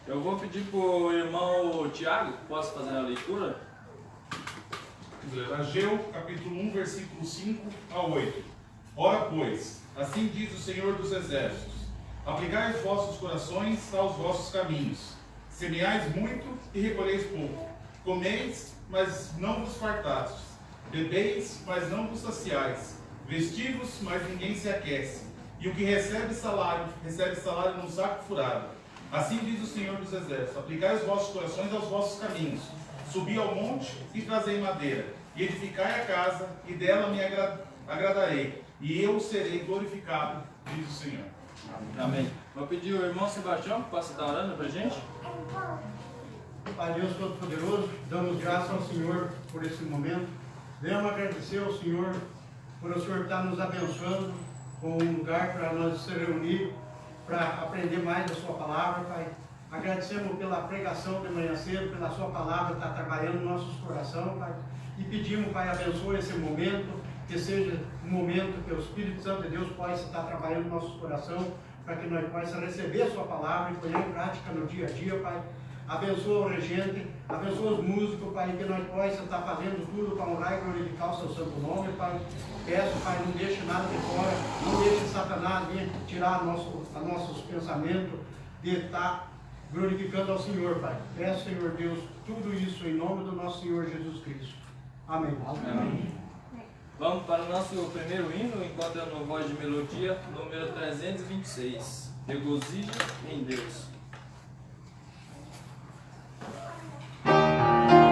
Eu vou pedir para o irmão Tiago, posso fazer a leitura? Ageu, capítulo 1, versículo 5 a 8. Ora, pois, assim diz o Senhor dos Exércitos: aplicai os vossos corações aos vossos caminhos, semeais muito e recolheis pouco, comeis, mas não vos fartastes, bebeis, mas não vos saciais, vestivos, mas ninguém se aquece, e o que recebe salário num saco furado. Assim diz o Senhor dos Exércitos: aplicai os vossos corações aos vossos caminhos, subi ao monte e trazei madeira, e edificai a casa, e dela me agradarei, e eu serei glorificado, diz o Senhor. Amém. Vou pedir o irmão Sebastião que possa estar orando para a gente. Pai Deus Todo-Poderoso, damos graças ao Senhor por esse momento. Venhamos agradecer ao Senhor por o Senhor estar nos abençoando com um lugar para nós se reunir, para aprender mais da sua palavra, Pai. Agradecemos pela pregação de manhã cedo, pela sua palavra estar trabalhando no nossos corações, Pai. E pedimos, Pai, abençoe esse momento, que seja um momento que o Espírito Santo de Deus possa estar trabalhando no nosso coração, para que nós possamos receber a sua palavra e pôr em prática no dia a dia, Pai. Abençoa o regente, abençoa os músicos, Pai, que nós possamos estar fazendo tudo para honrar e glorificar o seu santo nome, Pai. Peço, Pai, não deixe nada de fora, não deixe Satanás vir tirar nossos pensamentos de estar glorificando ao Senhor, Pai. Peço, Senhor Deus, tudo isso em nome do nosso Senhor Jesus Cristo. Amém. Amém. Vamos para o nosso primeiro hino, enquanto eu no voz de melodia, número 326. Regozija em Deus. Graças a Deus.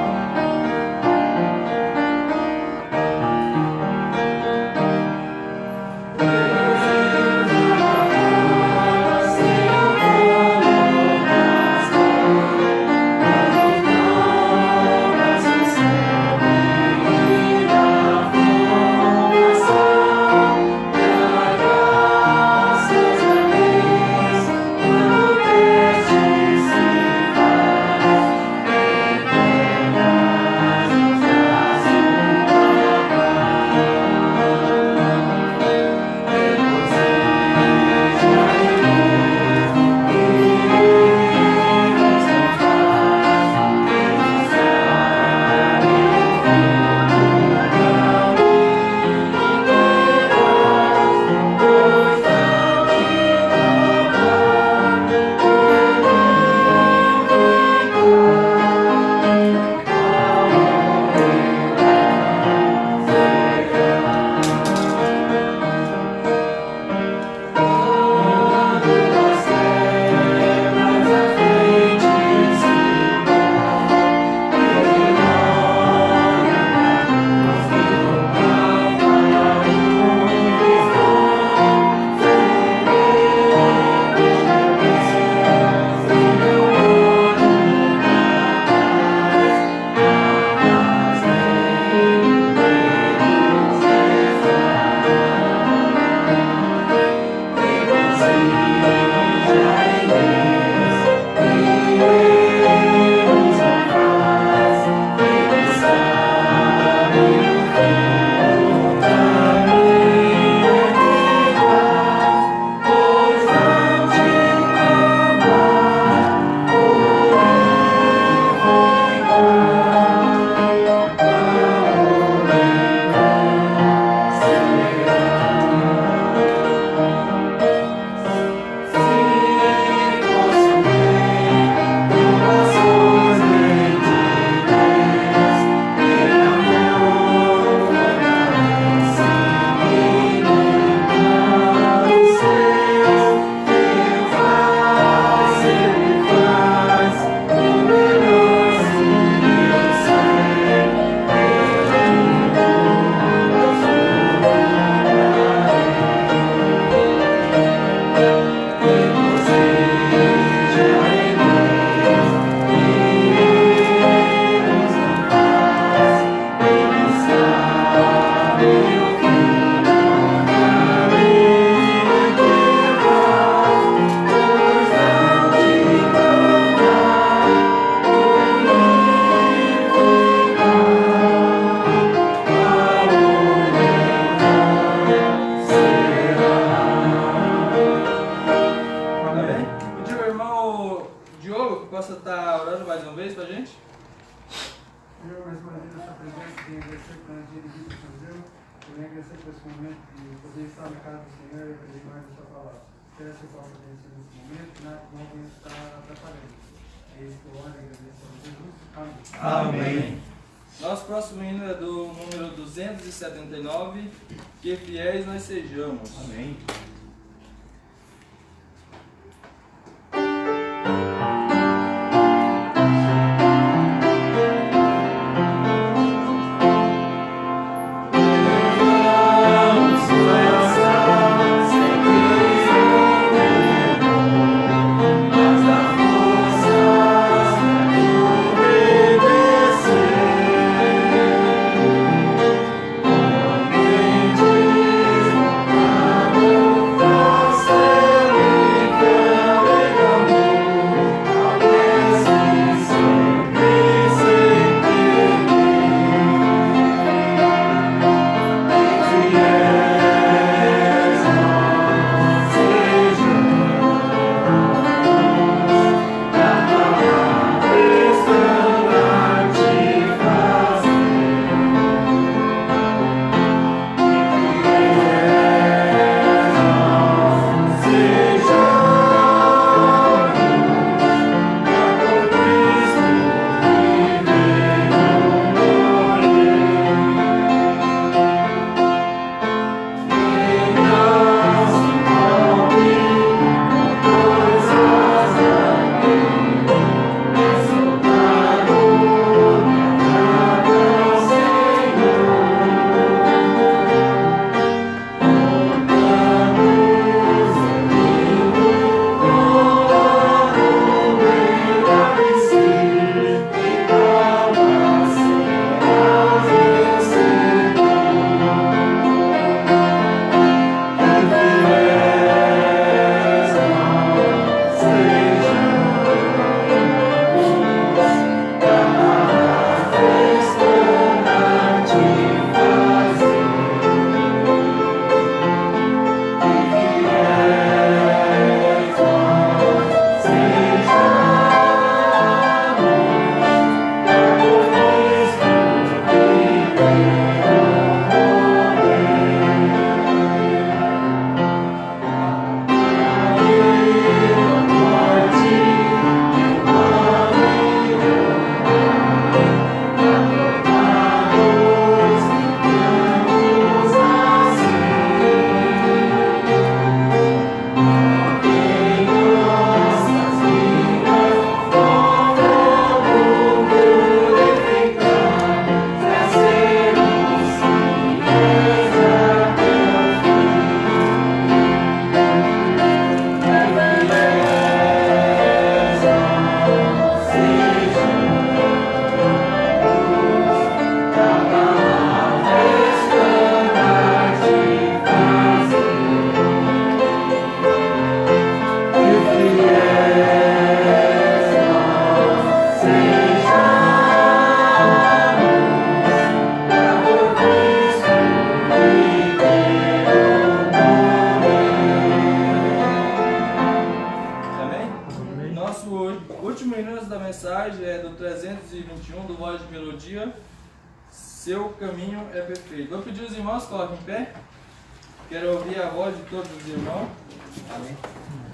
Diogo, que possa estar orando mais uma vez pra gente? Senhor, mais uma vez a sua presença, venho agradecer pela dia de vida que o Senhor deu, eu venho agradecer por esse momento de poder estar na casa do Senhor e aprender mais da sua palavra. Quero ser qual providência nesse momento, que nada que não venha estar atrapalhando. É isso que eu oro e agradeço a Jesus. Amém. Amém. Nosso próximo hino é do número 279, que fiéis nós sejamos. Amém. último hino da mensagem é do 321 do Voz de Melodia. Seu caminho é perfeito. Vou pedir os irmãos, coloquem em pé. Quero ouvir a voz de todos os irmãos. Amém. Amém.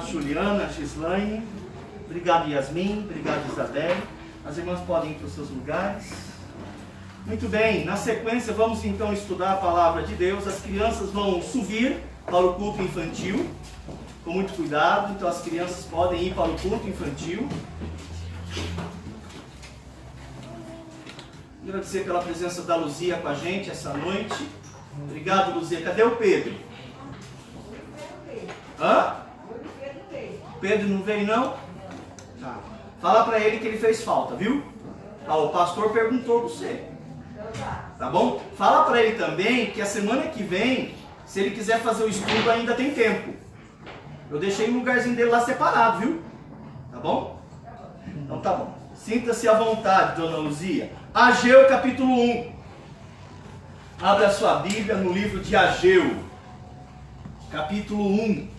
Obrigado, Juliana, Gislaine. Obrigado, Yasmin. Obrigado, Isabelle. As irmãs podem ir para os seus lugares. Muito bem, na sequência vamos então estudar a palavra de Deus. As crianças vão subir para o culto infantil, com muito cuidado. Então as crianças podem ir para o culto infantil. Agradecer pela presença da Luzia com a gente essa noite. Obrigado, Luzia. Cadê o Pedro? Hã? Pedro não veio, não? Tá. Fala para ele que ele fez falta, viu? Ah, o pastor perguntou você. Tá bom? Fala para ele também que a semana que vem, se ele quiser fazer o estudo, ainda tem tempo. Eu deixei um lugarzinho dele lá separado, viu? Tá bom? Então tá bom. Sinta-se à vontade, dona Luzia. Ageu capítulo 1. Abra a sua Bíblia no livro de Ageu, capítulo 1.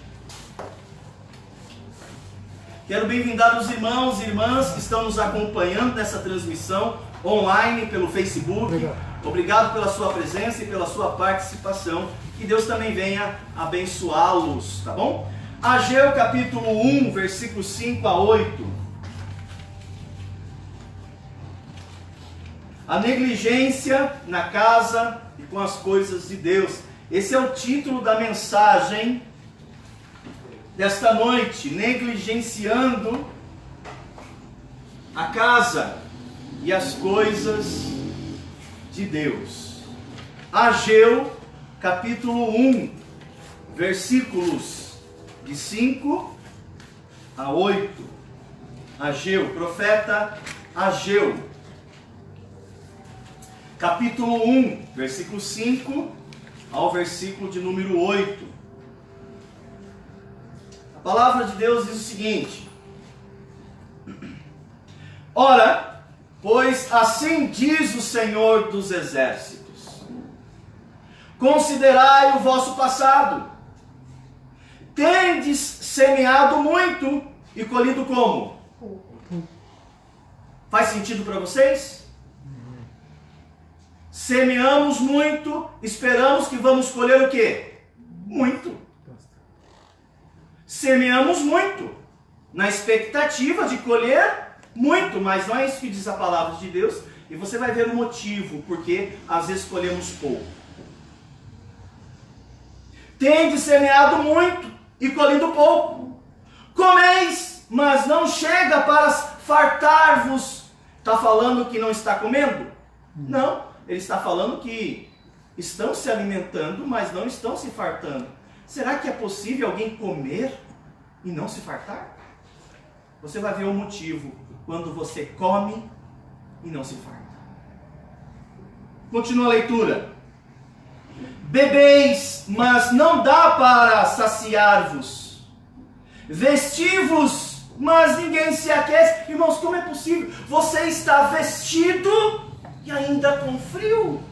Quero bem-vindar os irmãos e irmãs que estão nos acompanhando nessa transmissão online pelo Facebook. Obrigado pela sua presença e pela sua participação. Que Deus também venha abençoá-los, tá bom? Ageu capítulo 1, versículos 5 a 8. A negligência na casa e com as coisas de Deus. Esse é o título da mensagem desta noite. Negligenciando a casa e as coisas de Deus. Ageu capítulo 1, versículos de 5 a 8. Ageu, profeta Ageu. Capítulo 1, versículo 5 ao versículo de número 8. A palavra de Deus diz o seguinte: Ora, pois assim diz o Senhor dos Exércitos: considerai o vosso passado. Tendes semeado muito e colhido como? Faz sentido para vocês? Semeamos muito, esperamos que vamos colher o quê? Muito. Semeamos muito, na expectativa de colher muito, mas não é isso que diz a palavra de Deus, e você vai ver o motivo, porque às vezes colhemos pouco. Tendes semeado muito e colhido pouco. Comeis, mas não chega para fartar-vos. Está falando que não está comendo? Não. Ele está falando que estão se alimentando, mas não estão se fartando. Será que é possível alguém comer e não se fartar? Você vai ver o motivo quando você come e não se farta. Continua a leitura. Bebeis, mas não dá para saciar-vos. Vestivos, mas ninguém se aquece. Irmãos, como é possível? Você está vestido e ainda com frio.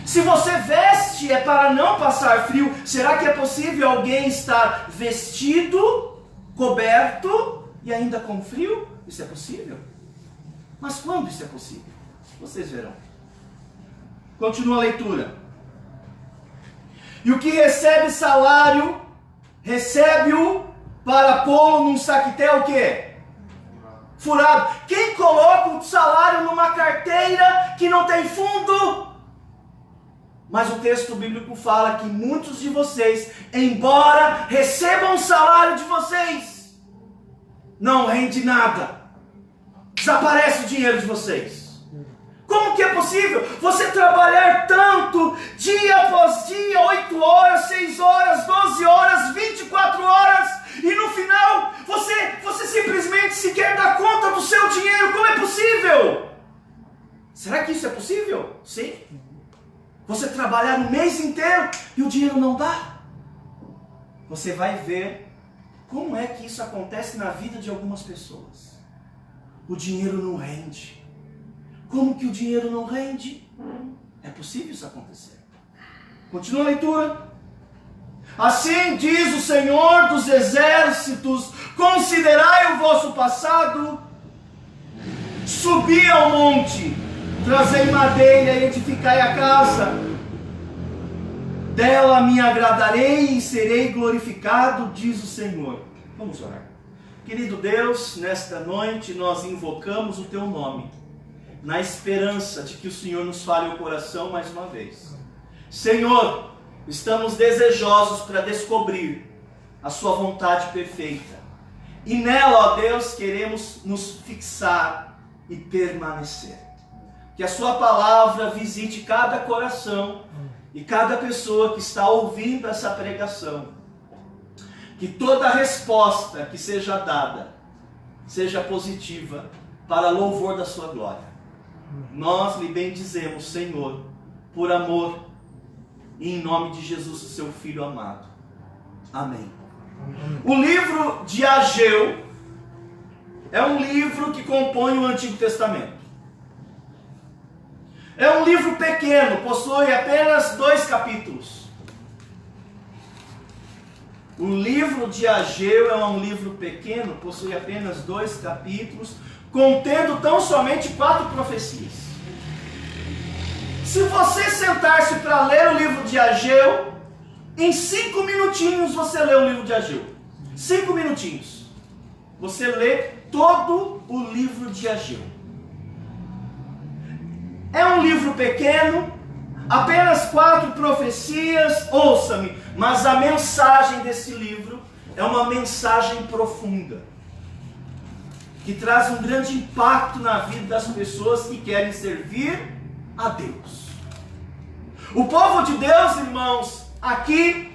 Se você veste é para não passar frio. Será que é possível alguém estar vestido, coberto e ainda com frio? Isso é possível? Mas quando isso é possível? Vocês verão. Continua a leitura. E o que recebe salário, recebe-o para pô-lo num saquetel o quê? Furado. Quem coloca o salário numa carteira que não tem fundo? Mas o texto bíblico fala que muitos de vocês, embora recebam o salário de vocês, não rende nada. Desaparece o dinheiro de vocês. Como que é possível você trabalhar tanto, dia após dia, 8 horas, 6 horas, 12 horas, 24 horas, e no final você simplesmente sequer dá conta do seu dinheiro? Como é possível? Será que isso é possível? Sim. Você trabalhar o mês inteiro e o dinheiro não dá? Você vai ver como é que isso acontece na vida de algumas pessoas. O dinheiro não rende. Como que o dinheiro não rende? É possível isso acontecer. Continua a leitura. Assim diz o Senhor dos Exércitos: considerai o vosso passado, subi ao monte, trazei madeira e edificai a casa. Dela me agradarei e serei glorificado, diz o Senhor. Vamos orar. Querido Deus, nesta noite nós invocamos o Teu nome, na esperança de que o Senhor nos fale o coração mais uma vez. Senhor, estamos desejosos para descobrir a Sua vontade perfeita. E nela, ó Deus, queremos nos fixar e permanecer. Que a Sua palavra visite cada coração e cada pessoa que está ouvindo essa pregação. Que toda resposta que seja dada seja positiva para louvor da Sua glória. Nós lhe bendizemos, Senhor, por amor e em nome de Jesus, o Seu Filho amado. Amém. O livro de Ageu é um livro que compõe o Antigo Testamento. É um livro pequeno, possui apenas 2 capítulos. O livro de Ageu é um livro pequeno, possui apenas 2 capítulos, contendo tão somente 4 profecias. Se você sentar-se para ler o livro de Ageu, em 5 minutinhos você lê o livro de Ageu. 5 minutinhos. Você lê todo o livro de Ageu. É um livro pequeno, apenas 4 profecias, ouça-me, mas a mensagem desse livro é uma mensagem profunda, que traz um grande impacto na vida das pessoas que querem servir a Deus. O povo de Deus, irmãos, aqui,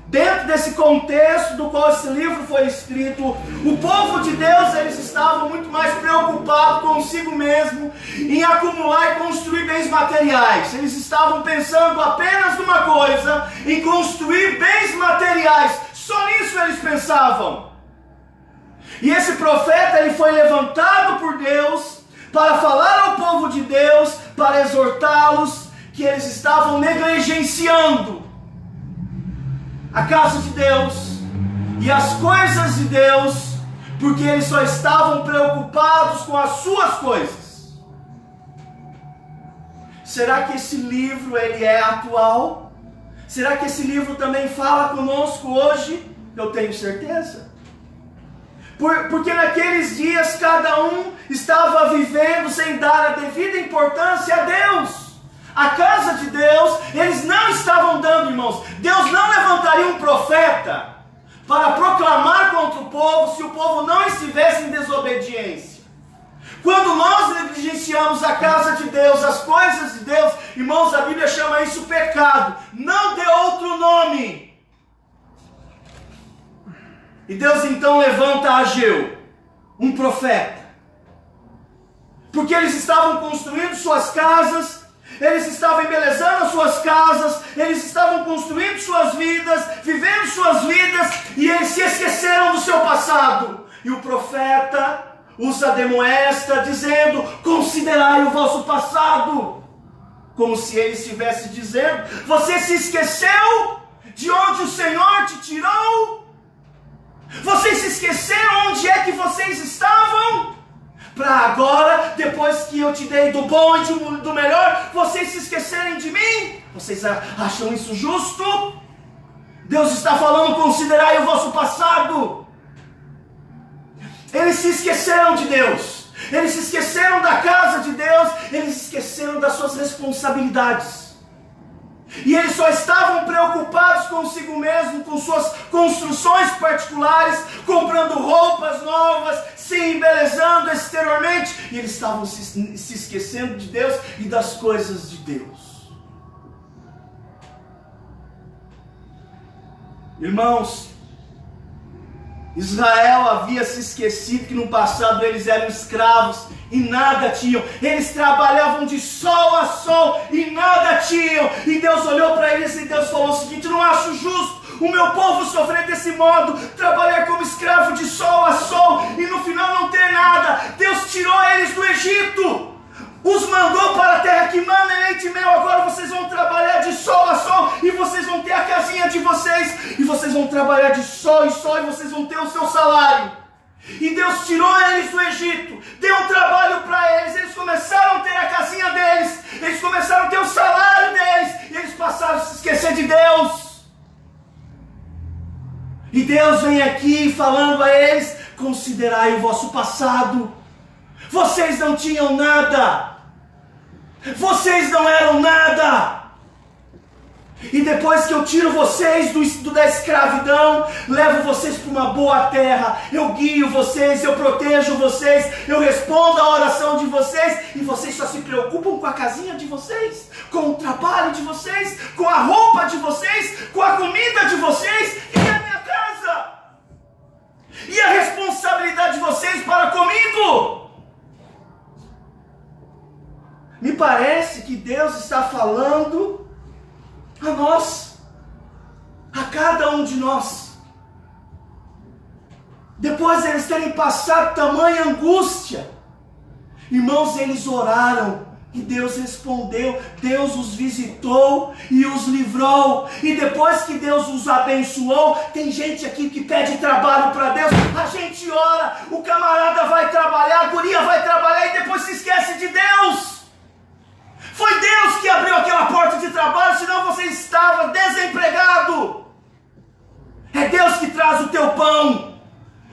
dentro desse contexto do qual esse livro foi escrito, o povo de Deus, eles estavam muito mais preocupados consigo mesmo, em acumular e construir bens materiais. Eles estavam pensando apenas numa coisa, em construir bens materiais. Só nisso eles pensavam. E esse profeta, ele foi levantado por Deus para falar ao povo de Deus, para exortá-los que eles estavam negligenciando a casa de Deus e as coisas de Deus, porque eles só estavam preocupados com as suas coisas. Será que esse livro ele é atual? Será que esse livro também fala conosco hoje? Eu tenho certeza. Porque naqueles dias cada um estava vivendo sem dar a devida importância a Deus. A casa de Deus, eles não estavam dando, irmãos. Deus não levantaria um profeta para proclamar contra o povo se o povo não estivesse em desobediência. Quando nós negligenciamos a casa de Deus, as coisas de Deus, irmãos, a Bíblia chama isso pecado. Não dê outro nome. E Deus então levanta Ageu, um profeta, porque eles estavam construindo suas casas, eles estavam embelezando as suas casas, eles estavam construindo suas vidas, vivendo suas vidas, e eles se esqueceram do seu passado. E o profeta os admoesta, dizendo: considerai o vosso passado. Como se ele estivesse dizendo: você se esqueceu de onde o Senhor te tirou? Vocês se esqueceram onde é que vocês estavam? Para agora, depois que eu te dei do bom e do melhor, vocês se esquecerem de mim? Vocês acham isso justo? Deus está falando: considerai o vosso passado. Eles se esqueceram de Deus, eles se esqueceram da casa de Deus, eles se esqueceram das suas responsabilidades. E eles só estavam preocupados consigo mesmo, com suas construções particulares, comprando roupas novas, se embelezando exteriormente. E eles estavam se esquecendo de Deus e das coisas de Deus. Irmãos, Israel havia se esquecido que no passado eles eram escravos e nada tinham. Eles trabalhavam de sol a sol e nada tinham. E Deus olhou para eles e Deus falou o seguinte: não acho justo o meu povo sofrer desse modo, trabalhar como escravo de sol a sol e no final não ter nada. Deus tirou eles do Egito, os mandou para a terra que mana leite e mel. Agora vocês vão trabalhar de sol a sol e vocês vão ter a casinha de vocês, e vocês vão trabalhar de sol em sol e vocês vão ter o seu salário. E Deus tirou eles do Egito, deu um trabalho para eles, eles começaram a ter a casinha deles, eles começaram a ter o salário deles, e eles passaram a se esquecer de Deus. E Deus vem aqui falando a eles: considerai o vosso passado. Vocês não tinham nada, vocês não eram nada. E depois que eu tiro vocês da escravidão, levo vocês para uma boa terra, eu guio vocês, eu protejo vocês, eu respondo a oração de vocês, e vocês só se preocupam com a casinha de vocês, com o trabalho de vocês, com a roupa de vocês, com a comida de vocês e a minha casa. E a responsabilidade de vocês para comigo. Me parece que Deus está falando a nós, a cada um de nós. Depois de eles terem passado tamanha angústia, irmãos, eles oraram e Deus respondeu, Deus os visitou e os livrou. E depois que Deus os abençoou, tem gente aqui que pede trabalho para Deus, a gente ora, o camarada vai trabalhar, a guria vai trabalhar e depois se esquece de Deus. Foi Deus que abriu aquela porta de trabalho, senão você estava desempregado. É Deus que traz o teu pão,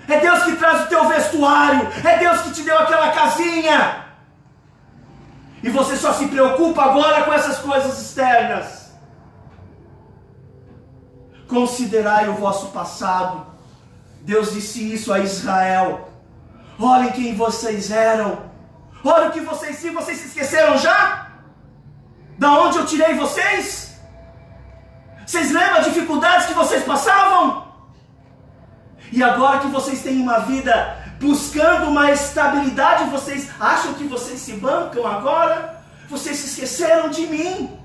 é Deus que traz o teu vestuário, é Deus que te deu aquela casinha. E você só se preocupa agora com essas coisas externas. Considerai o vosso passado. Deus disse isso a Israel. Olhem quem vocês eram. Olha o que vocês tinham. Vocês se esqueceram já? Da onde eu tirei vocês? Vocês lembram as dificuldades que vocês passavam? E agora que vocês têm uma vida buscando uma estabilidade, vocês acham que vocês se bancam agora? Vocês se esqueceram de mim.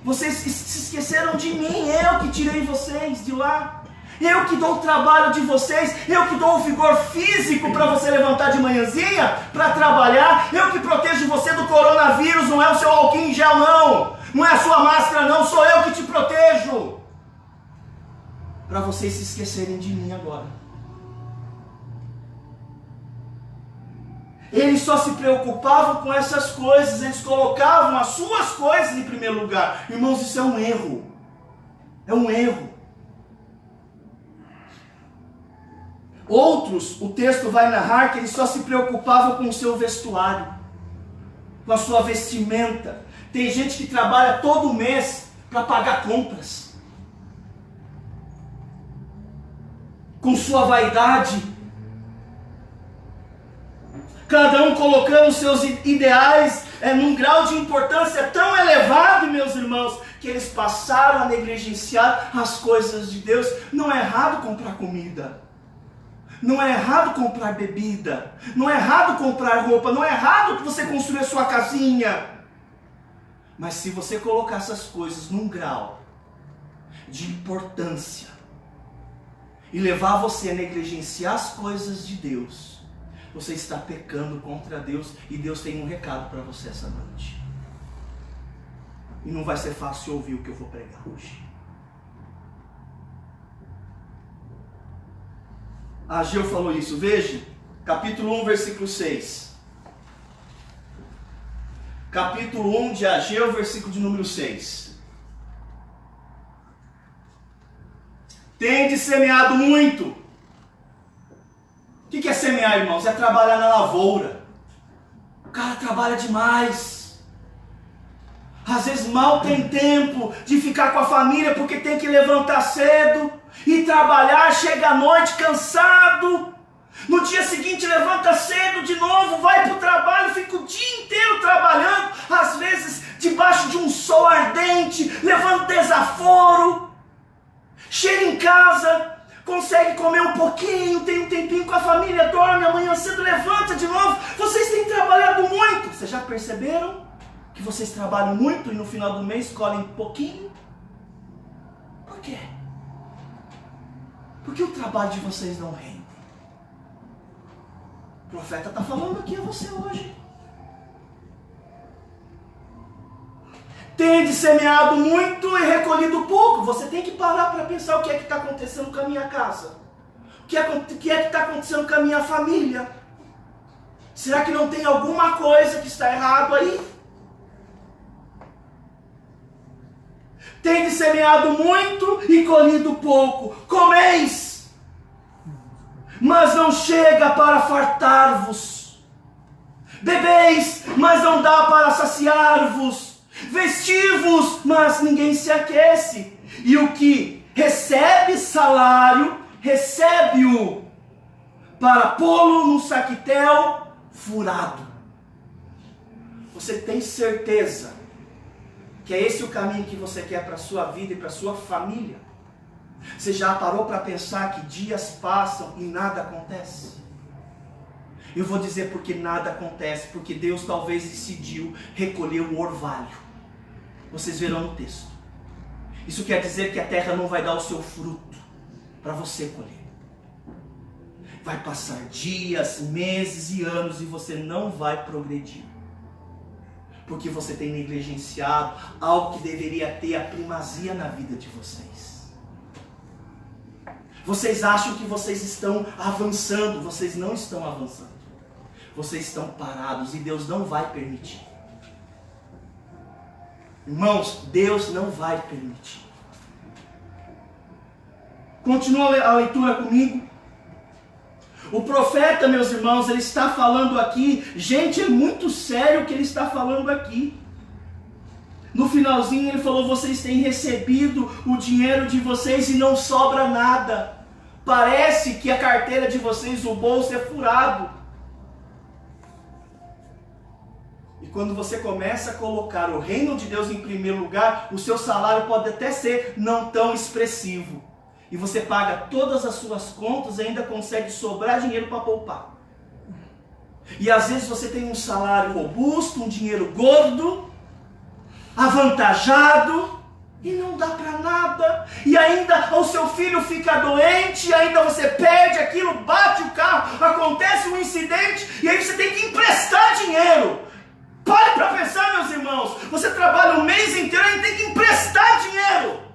Vocês se esqueceram de mim. Eu que tirei vocês de lá. Eu que dou o trabalho de vocês, eu que dou o vigor físico para você levantar de manhãzinha, para trabalhar, eu que protejo você do coronavírus, não é o seu álcool em gel não, não é a sua máscara não, sou eu que te protejo. Para vocês se esquecerem de mim agora. Eles só se preocupavam com essas coisas, eles colocavam as suas coisas em primeiro lugar. Irmãos, isso é um erro. É um erro. Outros, o texto vai narrar que eles só se preocupavam com o seu vestuário, com a sua vestimenta. Tem gente que trabalha todo mês para pagar compras, com sua vaidade, cada um colocando seus ideais num grau de importância tão elevado, meus irmãos, que eles passaram a negligenciar as coisas de Deus. Não é errado comprar comida, não é errado comprar bebida, não é errado comprar roupa, não é errado você construir a sua casinha. Mas se você colocar essas coisas num grau de importância e levar você a negligenciar as coisas de Deus, você está pecando contra Deus, e Deus tem um recado para você essa noite. E não vai ser fácil ouvir o que eu vou pregar hoje. Ageu falou isso, veja, capítulo 1, versículo 6. Capítulo 1 de Ageu, versículo de número 6. Tende semeado muito. O que é semear, irmãos? É trabalhar na lavoura. O cara trabalha demais. Às vezes mal tem tempo de ficar com a família porque tem que levantar cedo e trabalhar, chega à noite cansado. No dia seguinte levanta cedo de novo, vai para o trabalho, fica o dia inteiro trabalhando, às vezes debaixo de um sol ardente, levando desaforo. Chega em casa, consegue comer um pouquinho, tem um tempinho com a família, dorme, amanhã cedo levanta de novo. Vocês têm trabalhado muito. Vocês já perceberam que vocês trabalham muito e no final do mês colhem pouquinho? Por quê? Porque o trabalho de vocês não rende. O profeta está falando aqui a você hoje. Tende semeado muito e recolhido pouco. Você tem que parar para pensar o que é que está acontecendo com a minha casa. O que é que está acontecendo com a minha família? Será que não tem alguma coisa que está errado aí? Tendes semeado muito e colhido pouco. Comeis, mas não chega para fartar-vos. Bebeis, mas não dá para saciar-vos. Vestivos, mas ninguém se aquece. E o que recebe salário, recebe-o para pô-lo num saquitel furado. Você tem certeza que é esse o caminho que você quer para a sua vida e para a sua família? Você já parou para pensar que dias passam e nada acontece? Eu vou dizer porque nada acontece, porque Deus talvez decidiu recolher o orvalho. Vocês verão no texto. Isso quer dizer que a terra não vai dar o seu fruto para você colher. Vai passar dias, meses e anos e você não vai progredir. Porque você tem negligenciado algo que deveria ter a primazia na vida de vocês. Vocês acham que vocês estão avançando, vocês não estão avançando. Vocês estão parados e Deus não vai permitir. Irmãos, Deus não vai permitir. Continua a leitura comigo. O profeta, meus irmãos, ele está falando aqui, gente, é muito sério o que ele está falando aqui. No finalzinho ele falou, vocês têm recebido o dinheiro de vocês e não sobra nada. Parece que a carteira de vocês, o bolso é furado. E quando você começa a colocar o reino de Deus em primeiro lugar, o seu salário pode até ser não tão expressivo. E você paga todas as suas contas e ainda consegue sobrar dinheiro para poupar. E às vezes você tem um salário robusto, um dinheiro gordo, avantajado, e não dá para nada. E ainda o seu filho fica doente, e ainda você perde aquilo, bate o carro, acontece um incidente, e aí você tem que emprestar dinheiro. Pare para pensar, meus irmãos. Você trabalha um mês inteiro e tem que emprestar dinheiro.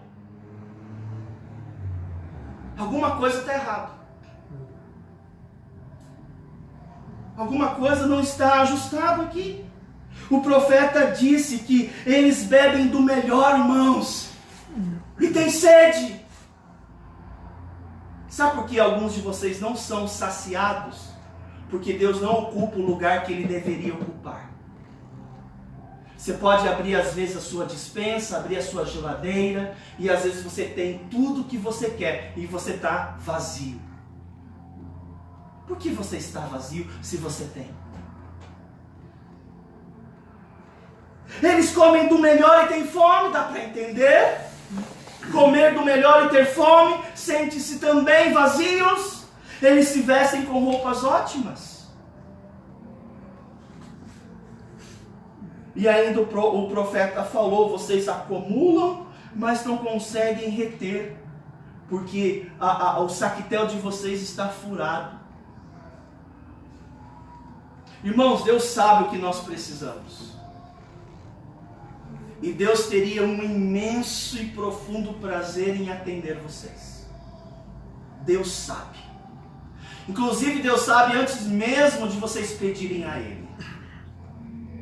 Alguma coisa está errada. Alguma coisa não está ajustada aqui. O profeta disse que eles bebem do melhor, irmãos, e tem sede. Sabe por que alguns de vocês não são saciados? Porque Deus não ocupa o lugar que Ele deveria ocupar. Você pode abrir às vezes a sua despensa, abrir a sua geladeira, e às vezes você tem tudo o que você quer, e você está vazio. Por que você está vazio se você tem? Eles comem do melhor e têm fome, dá para entender? Comer do melhor e ter fome, sentem-se também vazios. Eles se vestem com roupas ótimas. E ainda o profeta falou, vocês acumulam, mas não conseguem reter, porque o saquitel de vocês está furado. Irmãos, Deus sabe o que nós precisamos. E Deus teria um imenso e profundo prazer em atender vocês. Deus sabe. Inclusive Deus sabe antes mesmo de vocês pedirem a Ele.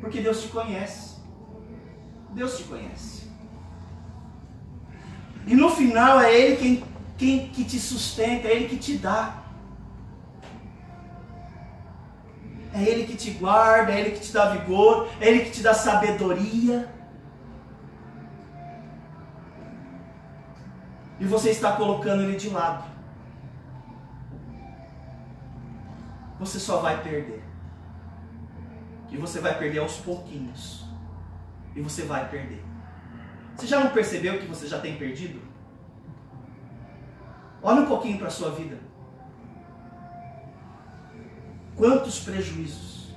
Porque Deus te conhece. Deus te conhece. E no final é Ele quem que te sustenta, é Ele que te dá. É Ele que te guarda, é Ele que te dá vigor, é Ele que te dá sabedoria. E você está colocando Ele de lado. Você só vai perder. E você vai perder aos pouquinhos. E você vai perder. Você já não percebeu que você já tem perdido? Olha um pouquinho para a sua vida. Quantos prejuízos?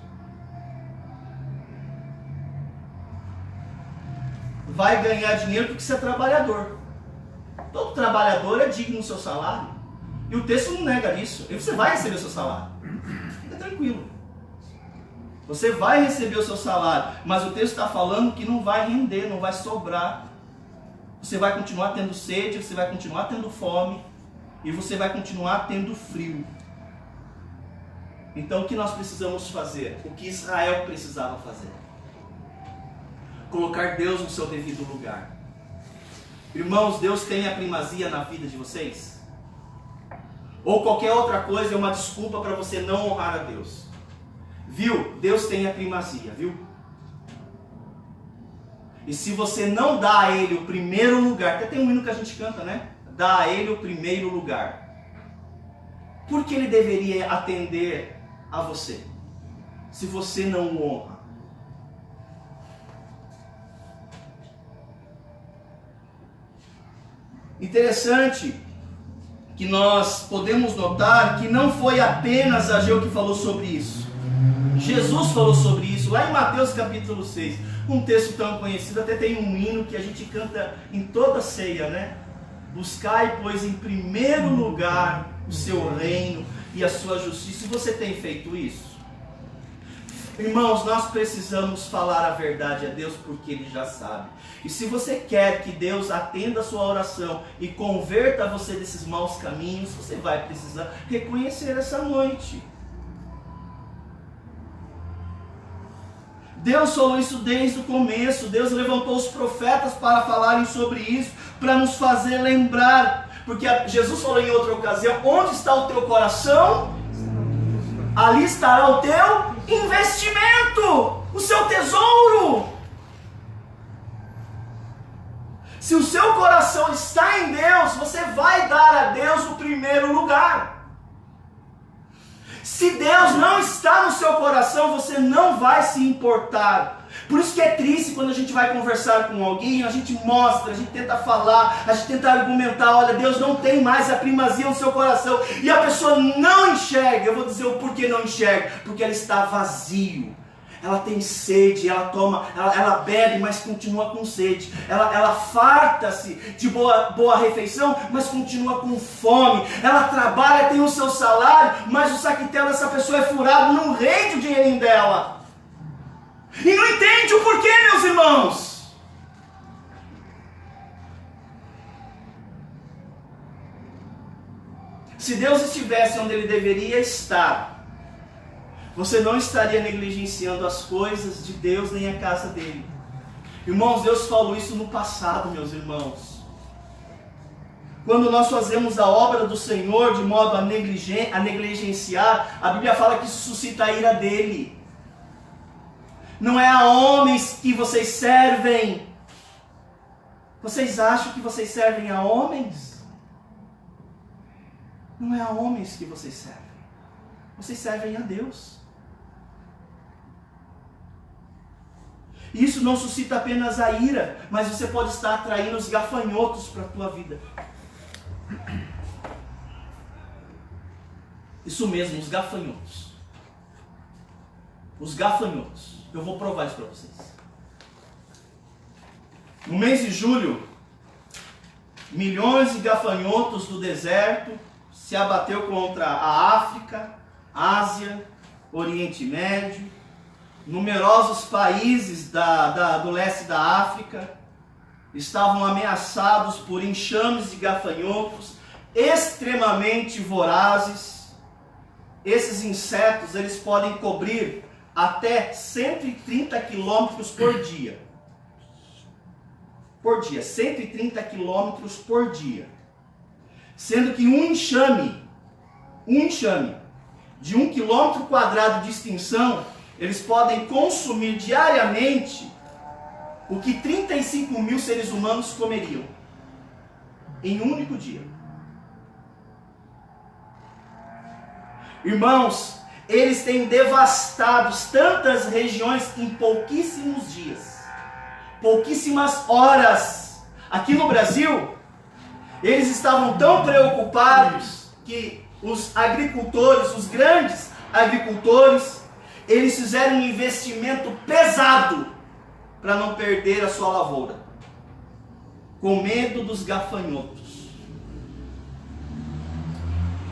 Vai ganhar dinheiro porque você é trabalhador. Todo trabalhador é digno do seu salário. E o texto não nega isso. E você vai receber o seu salário. Fica tranquilo. Você vai receber o seu salário. Mas o texto está falando que não vai render, não vai sobrar. Você vai continuar tendo sede, você vai continuar tendo fome. e você vai continuar tendo frio. Então o que nós precisamos fazer? O que Israel precisava fazer? Colocar Deus no seu devido lugar. Irmãos, Deus tem a primazia na vida de vocês? Ou qualquer outra coisa é uma desculpa para você não honrar a Deus? Viu? Deus tem a primazia, viu? E se você não dá a Ele o primeiro lugar, até tem um hino que a gente canta, né? Dá a Ele o primeiro lugar. Por que Ele deveria atender a você, se você não o honra? Interessante que nós podemos notar que não foi apenas Ageu que falou sobre isso. Jesus falou sobre isso lá em Mateus capítulo 6, um texto tão conhecido, até tem um hino que a gente canta em toda ceia, né? Buscai, pois, em primeiro lugar o seu reino e a sua justiça. E você tem feito isso? Irmãos, nós precisamos falar a verdade a Deus porque Ele já sabe. E se você quer que Deus atenda a sua oração e converta você desses maus caminhos, você vai precisar reconhecer essa noite. Deus falou isso desde o começo. Deus levantou os profetas para falarem sobre isso, para nos fazer lembrar. Porque Jesus falou em outra ocasião: onde está o teu coração, ali estará o teu investimento, o seu tesouro. Se o seu coração está em Deus, você vai dar a Deus o primeiro lugar. Se Deus não está no seu coração, você não vai se importar. Por isso que é triste quando a gente vai conversar com alguém, a gente mostra, a gente tenta falar, a gente tenta argumentar: olha, Deus não tem mais a primazia no seu coração, e a pessoa não enxerga. Eu vou dizer o porquê não enxerga: porque ela está vazio. Ela tem sede, ela toma, ela bebe, mas continua com sede. Ela farta-se de boa refeição, mas continua com fome. Ela trabalha, tem o seu salário, mas o saquetel dessa pessoa é furado, não rende o dinheirinho dela. E não entende o porquê, meus irmãos. Se Deus estivesse onde Ele deveria estar, você não estaria negligenciando as coisas de Deus nem a casa dele. Irmãos, Deus falou isso no passado, meus irmãos. Quando nós fazemos a obra do Senhor de modo a negligenciar, a Bíblia fala que isso suscita a ira dele. Não é a homens que vocês servem. Vocês acham que vocês servem a homens? Não é a homens que vocês servem. Vocês servem a Deus. Isso não suscita apenas a ira, mas você pode estar atraindo os gafanhotos para a tua vida. Isso mesmo, os gafanhotos. Os gafanhotos. Eu vou provar isso para vocês. No mês de julho, milhões de gafanhotos do deserto se abateu contra a África, Ásia, Oriente Médio. Numerosos países do leste da África estavam ameaçados por enxames de gafanhotos extremamente vorazes. Esses insetos, eles podem cobrir até 130 quilômetros por dia. Por dia, 130 quilômetros por dia. Sendo que um enxame de 1 quilômetro quadrado de extensão, eles podem consumir diariamente o que 35 mil seres humanos comeriam em um único dia. Irmãos, eles têm devastado tantas regiões em pouquíssimos dias, pouquíssimas horas. Aqui no Brasil, eles estavam tão preocupados que os agricultores, os grandes agricultores, eles fizeram um investimento pesado para não perder a sua lavoura, com medo dos gafanhotos.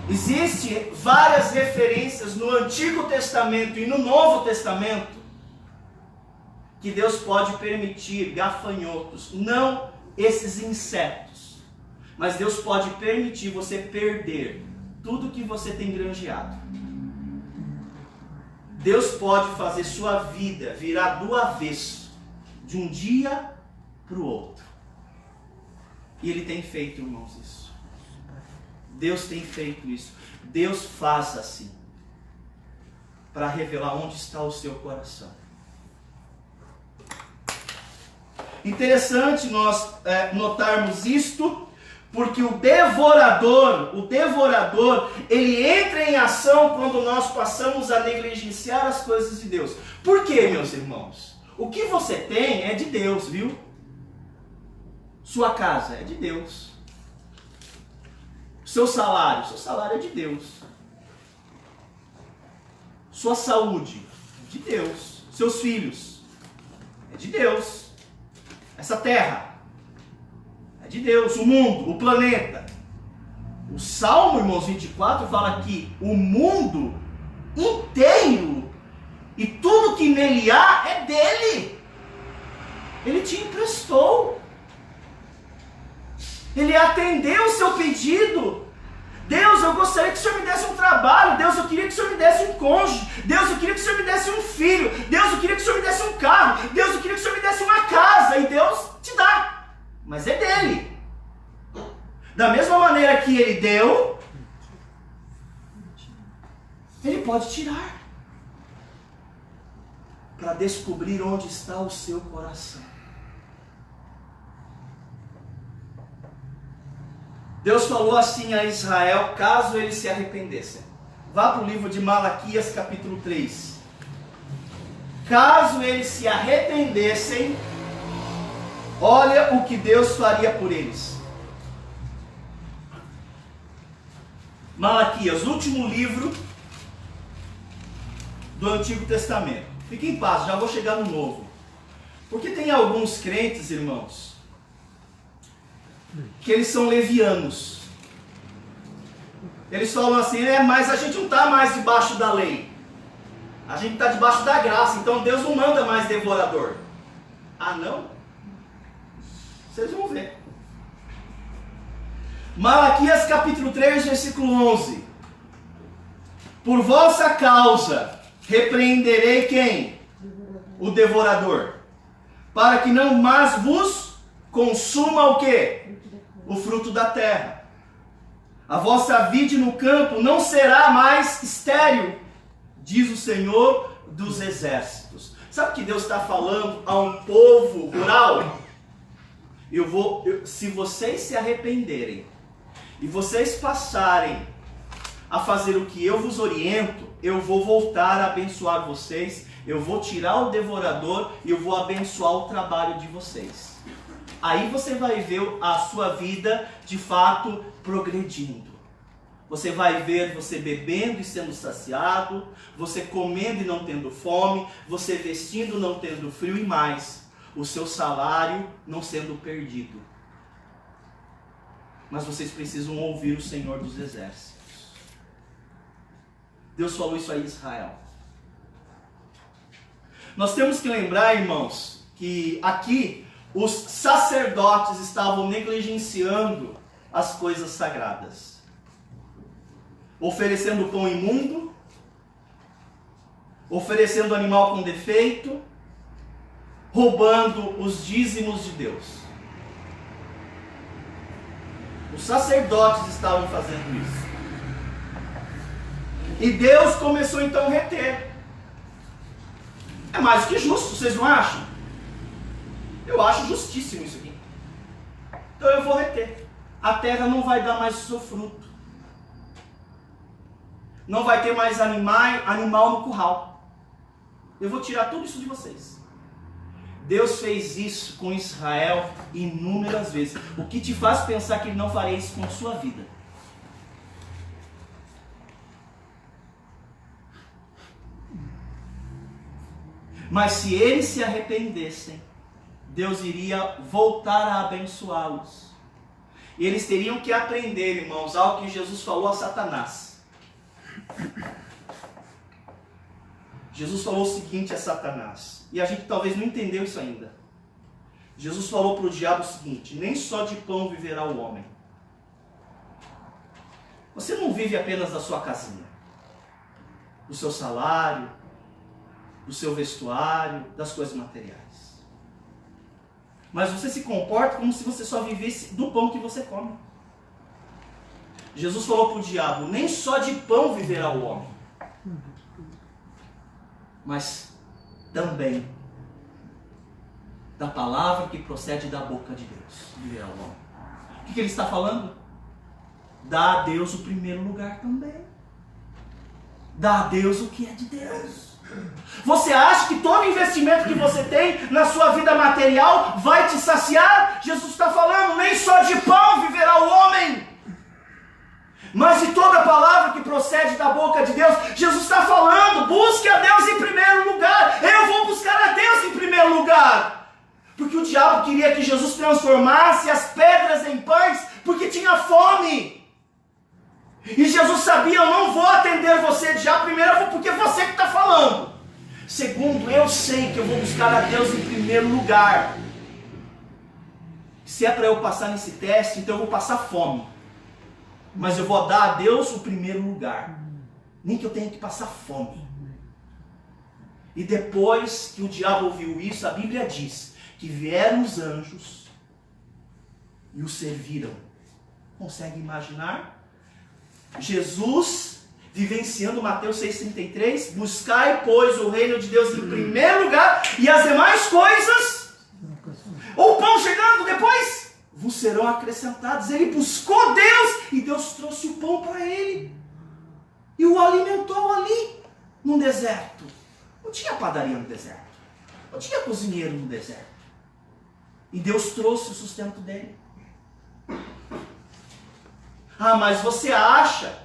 Existem várias referências no Antigo Testamento e no Novo Testamento que Deus pode permitir gafanhotos, não esses insetos, Mas Deus pode permitir você perder tudo que você tem granjeado. Deus pode fazer sua vida virar do avesso, de um dia para o outro. E Ele tem feito, irmãos, isso. Deus tem feito isso. Deus faz assim, para revelar onde está o seu coração. Interessante nós notarmos isto, porque o devorador, ele entra em ação quando nós passamos a negligenciar as coisas de Deus. Por quê, meus irmãos? O que você tem é de Deus, viu? Sua casa é de Deus. Seu salário é de Deus. Sua saúde é de Deus. Seus filhos é de Deus. Essa terra é de Deus. O mundo, o planeta. O Salmo, irmãos, 24 fala que o mundo inteiro e tudo que nele há é dele. Ele te emprestou. Ele atendeu o seu pedido. Deus, eu gostaria que o Senhor me desse um trabalho. Deus, eu queria que o Senhor me desse um cônjuge. Deus, eu queria que o Senhor me desse um filho. Deus, eu queria que o Senhor me desse um carro. Deus, eu queria que o Senhor me desse uma casa. E Deus te dá. Mas é dele. Da mesma maneira que Ele deu, Ele pode tirar. Para descobrir onde está o seu coração. Deus falou assim a Israel, caso eles se arrependessem. Vá para o livro de Malaquias, capítulo 3. Caso eles se arrependessem, olha o que Deus faria por eles. Malaquias, último livro do Antigo Testamento. Fique em paz, já vou chegar no Novo. Porque tem alguns crentes, irmãos, que eles são levianos. Eles falam assim, mas a gente não está mais debaixo da lei. A gente está debaixo da graça, então Deus não manda mais devorador. Ah, não? Vocês vão ver. Malaquias capítulo 3, versículo 11. Por vossa causa repreenderei quem? O devorador. Para que não mais vos consuma o quê? O fruto da terra. A vossa vide no campo não será mais estéril, diz o Senhor dos exércitos. Sabe o que Deus está falando a um povo rural? Se vocês se arrependerem e vocês passarem a fazer o que eu vos oriento, eu vou voltar a abençoar vocês, eu vou tirar o devorador e eu vou abençoar o trabalho de vocês. Aí você vai ver a sua vida de fato progredindo. Você vai ver você bebendo e sendo saciado, você comendo e não tendo fome, você vestindo e não tendo frio e mais, o seu salário não sendo perdido. Mas vocês precisam ouvir o Senhor dos Exércitos. Deus falou isso a Israel. Nós temos que lembrar, irmãos, que aqui os sacerdotes estavam negligenciando as coisas sagradas, oferecendo pão imundo, oferecendo animal com defeito, roubando os dízimos de Deus. Os sacerdotes estavam fazendo isso. E Deus começou então a reter. É mais do que justo, vocês não acham? Eu acho justíssimo isso aqui. Então eu vou reter. A terra não vai dar mais o seu fruto. Não vai ter mais animal no curral. Eu vou tirar tudo isso de vocês. Deus fez isso com Israel inúmeras vezes. O que te faz pensar que Ele não faria isso com a sua vida? Mas se eles se arrependessem, Deus iria voltar a abençoá-los. E eles teriam que aprender, irmãos, algo que Jesus falou a Satanás. Jesus falou o seguinte a Satanás, e a gente talvez não entendeu isso ainda. Jesus falou para o diabo o seguinte: nem só de pão viverá o homem, Você não vive apenas da sua casinha, do seu salário, do seu vestuário, das coisas materiais. Mas você se comporta como se você só vivesse do pão que você come. Jesus falou para o diabo: nem só de pão viverá o homem, mas também da palavra que procede da boca de Deus viverá o homem. O que ele está falando? Dá a Deus o primeiro lugar também. Dá a Deus o que é de Deus. Você acha que todo investimento que você tem na sua vida material vai te saciar? Jesus está falando: nem só de pão viverá o homem, mas de toda palavra que procede da boca de Deus. Jesus está falando: busque a Deus em primeiro lugar. Eu vou buscar a Deus em primeiro lugar. Porque o diabo queria que Jesus transformasse as pedras em pães, porque tinha fome. E Jesus sabia: eu não vou atender você, diabo, primeiro porque é você que está falando. Segundo, eu sei que eu vou buscar a Deus em primeiro lugar. Se é para eu passar nesse teste, então eu vou passar fome. Mas eu vou dar a Deus o primeiro lugar. Nem que eu tenha que passar fome. E depois que o diabo ouviu isso, a Bíblia diz que vieram os anjos e o serviram. Consegue imaginar? Jesus vivenciando Mateus 6,33: buscai, pois, o reino de Deus em primeiro lugar, e as demais coisas, ou o pão chegando depois, vos serão acrescentados. Ele buscou Deus, e Deus trouxe o pão para ele, e o alimentou ali, no deserto. Não tinha padaria no deserto, não tinha cozinheiro no deserto, e Deus trouxe o sustento dele. Ah, mas você acha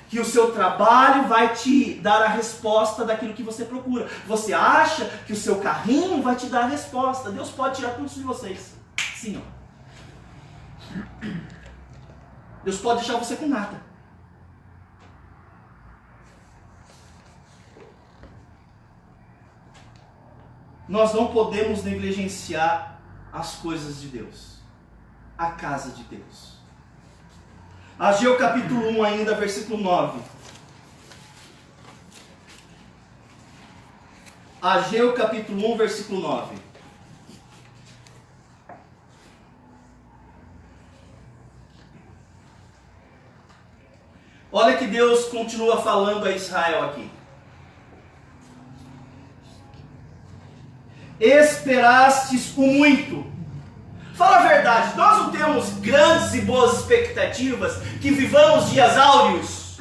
que o seu trabalho vai te dar a resposta daquilo que você procura? Você acha que o seu carrinho vai te dar a resposta? Deus pode tirar tudo isso de vocês. Sim, ó. Deus pode deixar você com nada. Nós não podemos negligenciar as coisas de Deus, a casa de Deus. Ageu capítulo 1 ainda, versículo 9. Ageu capítulo 1, versículo 9. Olha que Deus continua falando a Israel aqui. Esperastes o muito. Fala a verdade, nós não temos grandes e boas expectativas que vivamos dias áureos.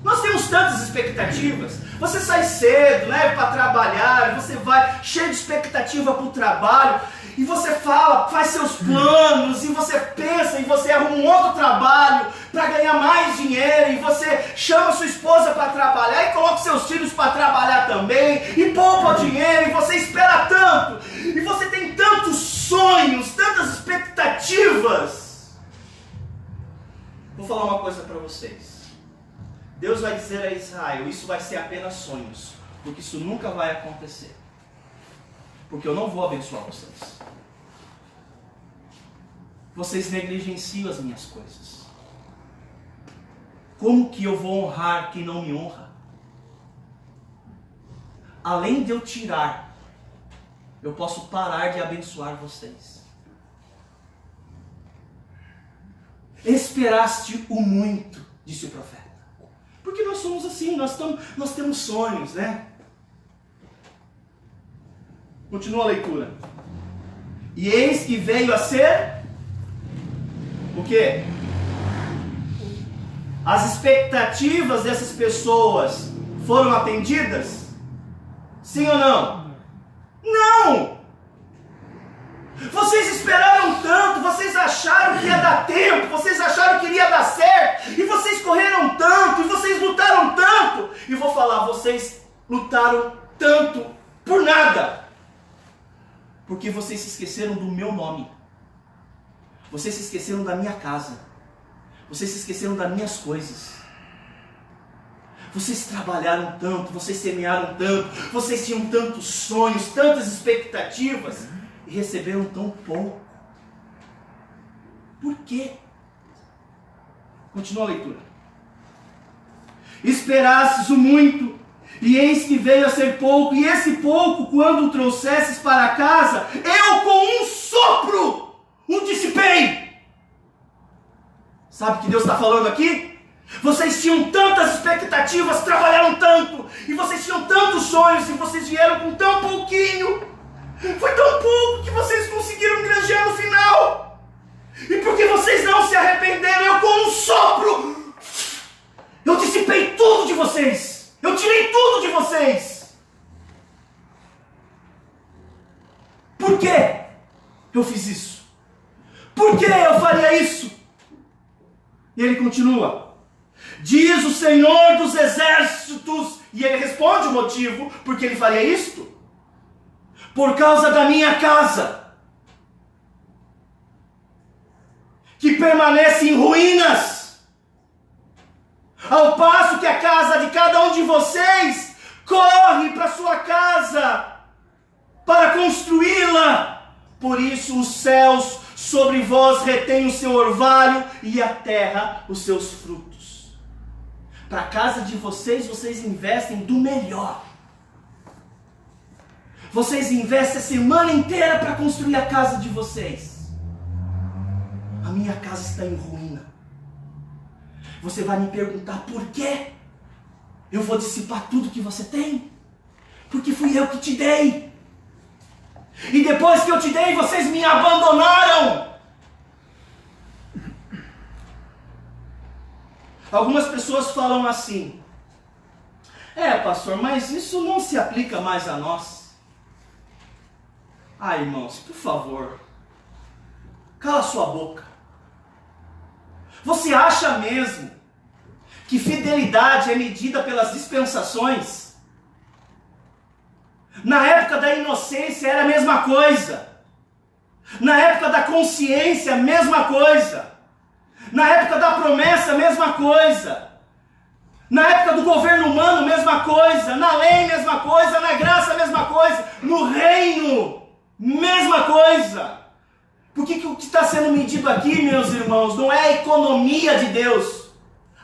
Nós temos tantas expectativas. Você sai cedo, né, para trabalhar, você vai cheio de expectativa para o trabalho, e você fala, faz seus planos, e você pensa, e você arruma um outro trabalho para ganhar mais dinheiro, e você chama sua esposa para trabalhar, e coloca seus filhos para trabalhar também, e poupa dinheiro, e você espera tanto, e você tem tantos sonhos, tantas expectativas. Vou falar uma coisa para vocês. Deus vai dizer a Israel: isso vai ser apenas sonhos, porque isso nunca vai acontecer, porque eu não vou abençoar vocês. Vocês negligenciam as minhas coisas. Como que eu vou honrar quem não me honra? Além de eu tirar, eu posso parar de abençoar vocês. Esperaste o muito, disse o profeta. Porque nós somos assim, nós temos sonhos, né? Continua a leitura. E eis que veio a ser o quê? As expectativas dessas pessoas foram atendidas? Sim ou não? Não! Vocês esperaram tanto, vocês acharam que ia dar tempo, vocês acharam que iria dar certo, e vocês correram tanto, e vocês lutaram tanto, e vou falar, vocês lutaram tanto por nada, porque vocês se esqueceram do meu nome, vocês se esqueceram da minha casa, vocês se esqueceram das minhas coisas. Vocês trabalharam tanto, vocês semearam tanto, vocês tinham tantos sonhos, tantas expectativas, e receberam tão pouco. Por quê? Continua a leitura. Esperastes o muito, e eis que veio a ser pouco, e esse pouco, quando o trouxesses para casa, eu com um sopro o dissipei. Sabe o que Deus está falando aqui? Vocês tinham tantas expectativas, trabalharam tanto, e vocês tinham tantos sonhos, e vocês vieram com tão pouquinho. Foi tão pouco que vocês conseguiram granjear no final. E porque vocês não se arrependeram, eu com um sopro, eu dissipei tudo de vocês. Eu tirei tudo de vocês. Por que eu fiz isso? Por que eu faria isso? E ele continua. Diz o Senhor dos Exércitos. E ele responde o motivo porque ele faria isto. Por causa da minha casa, que permanece em ruínas, ao passo que a casa de cada um de vocês corre para sua casa para construí-la. Por isso os céus sobre vós retêm o seu orvalho e a terra os seus frutos. Para a casa de vocês, vocês investem do melhor. Vocês investem a semana inteira para construir a casa de vocês. A minha casa está em ruína. Você vai me perguntar por quê? Eu vou dissipar tudo que você tem? Porque fui eu que te dei. E depois que eu te dei, vocês me abandonaram. Algumas pessoas falam assim: pastor, mas isso não se aplica mais a nós. Irmãos, por favor, cala sua boca. Você acha mesmo que fidelidade é medida pelas dispensações? Na época da inocência era a mesma coisa. Na época da consciência, a mesma coisa. Na época da promessa, a mesma coisa. Na época do governo humano, mesma coisa. Na lei, mesma coisa. Na graça, mesma coisa. No reino, mesma coisa. Porque o que está sendo medido aqui, meus irmãos, não é a economia de Deus,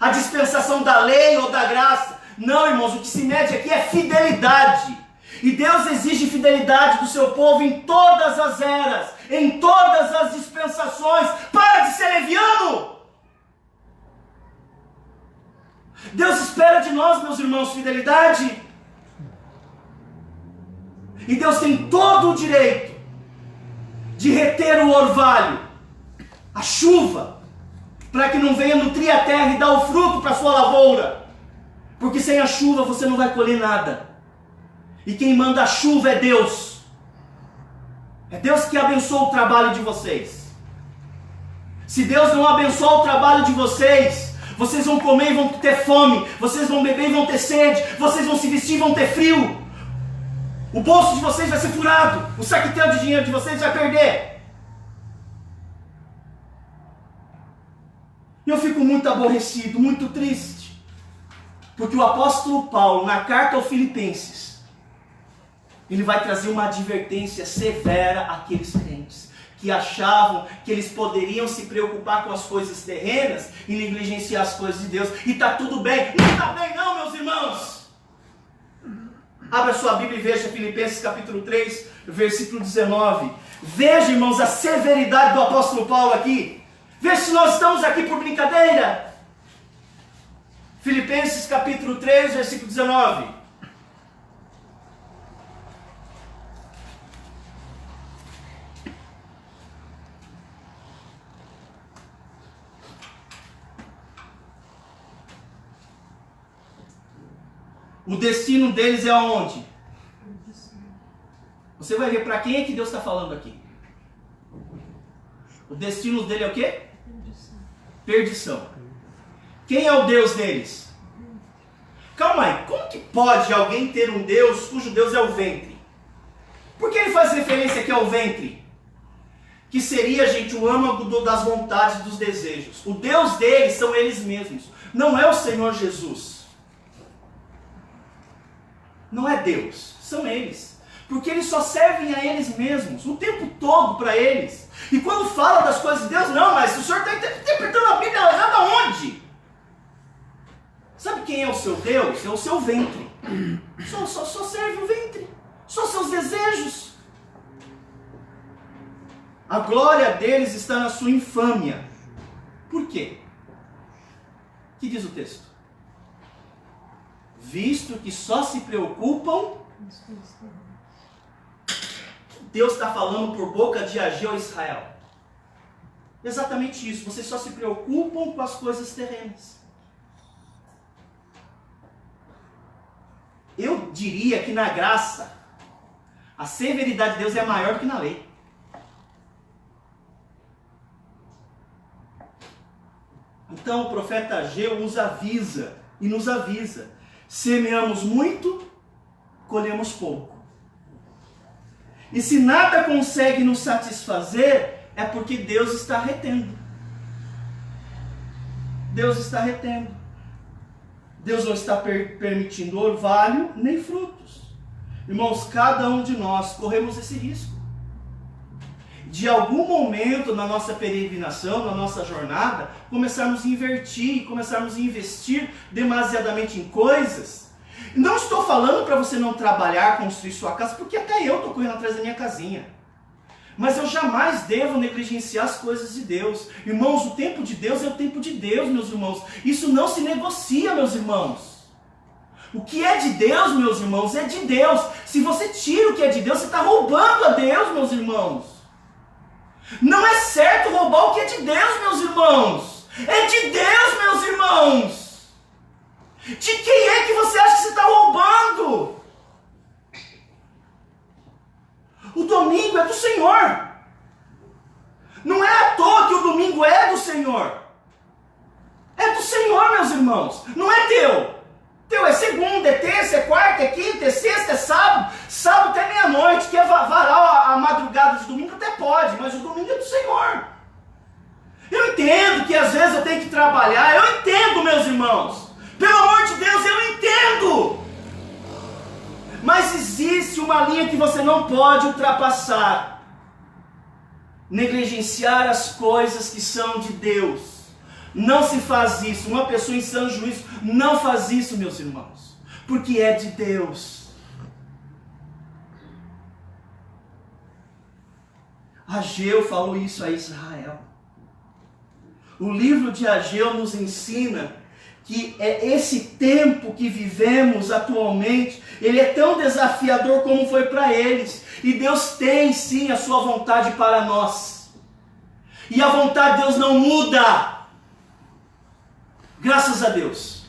a dispensação da lei ou da graça. Não, irmãos, o que se mede aqui é fidelidade. E Deus exige fidelidade do seu povo em todas as eras, em todas as dispensações. Para de ser leviano! Deus espera de nós, meus irmãos, fidelidade. E Deus tem todo o direito de reter o orvalho, a chuva, para que não venha nutrir a terra e dar o fruto para a sua lavoura. Porque sem a chuva você não vai colher nada. E quem manda a chuva é Deus. É Deus que abençoa o trabalho de vocês. Se Deus não abençoar o trabalho de vocês, vocês vão comer e vão ter fome, vocês vão beber e vão ter sede, vocês vão se vestir e vão ter frio. O bolso de vocês vai ser furado, o saquetel de dinheiro de vocês vai perder. E eu fico muito aborrecido, muito triste, porque o apóstolo Paulo, na carta aos Filipenses, ele vai trazer uma advertência severa àqueles crentes que achavam que eles poderiam se preocupar com as coisas terrenas e negligenciar as coisas de Deus. E está tudo bem. Não está bem não, meus irmãos. Abra sua Bíblia e veja Filipenses capítulo 3, versículo 19. Veja, irmãos, a severidade do apóstolo Paulo aqui. Veja se nós estamos aqui por brincadeira. Filipenses capítulo 3, versículo 19. O destino deles é aonde? Você vai ver para quem é que Deus está falando aqui. O destino dele é o quê? Perdição. Quem é o Deus deles? Calma aí, como que pode alguém ter um Deus cujo Deus é o ventre? Por que ele faz referência aqui ao ventre? Que seria, gente, o âmago das vontades e dos desejos. O Deus deles são eles mesmos. Não é o Senhor Jesus. Não é Deus, são eles. Porque eles só servem a eles mesmos, o tempo todo para eles. E quando fala das coisas de Deus, não, mas o Senhor está interpretando a Bíblia errada aonde? Sabe quem é o seu Deus? É o seu ventre. Só serve o ventre. Só seus desejos. A glória deles está na sua infâmia. Por quê? O que diz o texto? Visto que só se preocupam... Deus está falando por boca de Ageu a Israel. Exatamente isso. Vocês só se preocupam com as coisas terrenas. Eu diria que na graça, a severidade de Deus é maior do que na lei. Então o profeta Ageu nos avisa e nos avisa. Semeamos muito, colhemos pouco. E se nada consegue nos satisfazer, é porque Deus está retendo. Deus está retendo. Deus não está permitindo orvalho nem frutos. Irmãos, cada um de nós corremos esse risco. De algum momento na nossa peregrinação, na nossa jornada, começarmos a invertir, começarmos a investir demasiadamente em coisas. Não estou falando para você não trabalhar, construir sua casa, porque até eu estou correndo atrás da minha casinha. Mas eu jamais devo negligenciar as coisas de Deus. Irmãos, o tempo de Deus é o tempo de Deus, meus irmãos. Isso não se negocia, meus irmãos. O que é de Deus, meus irmãos, é de Deus. Se você tira o que é de Deus, você está roubando a Deus, meus irmãos. Não é certo roubar o que é de Deus, meus irmãos. É de Deus, meus irmãos. De quem é que você acha que você está roubando? O domingo é do Senhor. Não é à toa que o domingo é do Senhor. É do Senhor, meus irmãos. Não é teu. Teu é segunda, é terça, é quarta, é quinta, é sexta, é sábado. Sábado até meia-noite. Quer varar a madrugada de domingo? Até pode, mas o domingo é do Senhor. Eu entendo que às vezes eu tenho que trabalhar. Eu entendo, meus irmãos. Pelo amor de Deus, eu entendo. Mas existe uma linha que você não pode ultrapassar. Negligenciar as coisas que são de Deus. Não se faz isso. Uma pessoa em sã juízo não faz isso, meus irmãos. Porque é de Deus. Ageu falou isso a Israel. O livro de Ageu nos ensina que é esse tempo que vivemos atualmente, ele é tão desafiador como foi para eles. E Deus tem sim a sua vontade para nós. E a vontade de Deus não muda. Graças a Deus,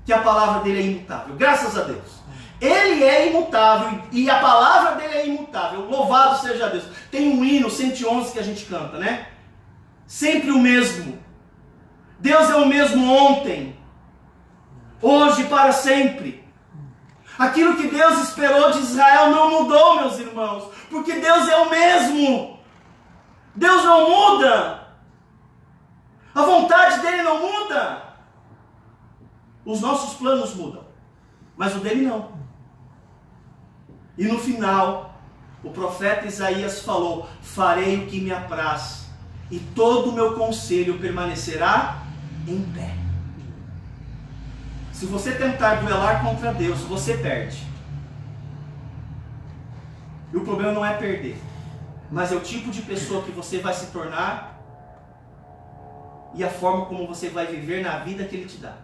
que a palavra dele é imutável. Graças a Deus. Ele é imutável e a palavra dele é imutável. Louvado seja Deus. Tem um hino 111 que a gente canta, né? Sempre o mesmo. Deus é o mesmo ontem, hoje e para sempre. Aquilo que Deus esperou de Israel não mudou, meus irmãos, porque Deus é o mesmo. Deus não muda. A vontade dele não muda. Os nossos planos mudam, mas o dele não. E no final, o profeta Isaías falou: farei o que me apraz, e todo o meu conselho permanecerá em pé. Se você tentar duelar contra Deus, você perde. E o problema não é perder, mas é o tipo de pessoa que você vai se tornar e a forma como você vai viver na vida que Ele te dá.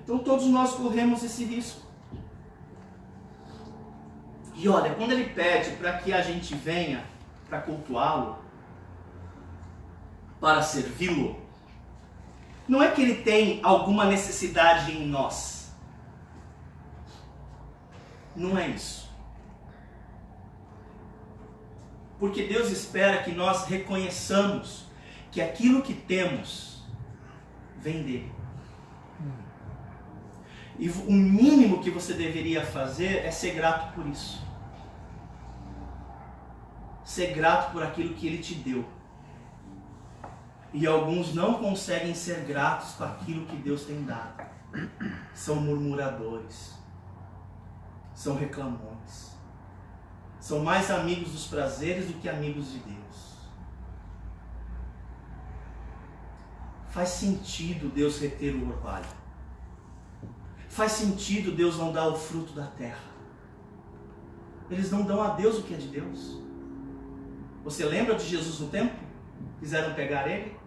Então todos nós corremos esse risco. E olha, quando Ele pede para que a gente venha para cultuá-lo, para servi-lo, não é que Ele tem alguma necessidade em nós. Não é isso. Porque Deus espera que nós reconheçamos que aquilo que temos vem dele. E o mínimo que você deveria fazer é ser grato por isso. Ser grato por aquilo que Ele te deu. E alguns não conseguem ser gratos com aquilo que Deus tem dado. São murmuradores. são reclamões. São mais amigos dos prazeres do que amigos de Deus. Faz sentido Deus reter o orvalho. Faz sentido Deus não dar o fruto da terra. Eles não dão a Deus o que é de Deus. Você lembra de Jesus no templo? Quiseram pegar ele?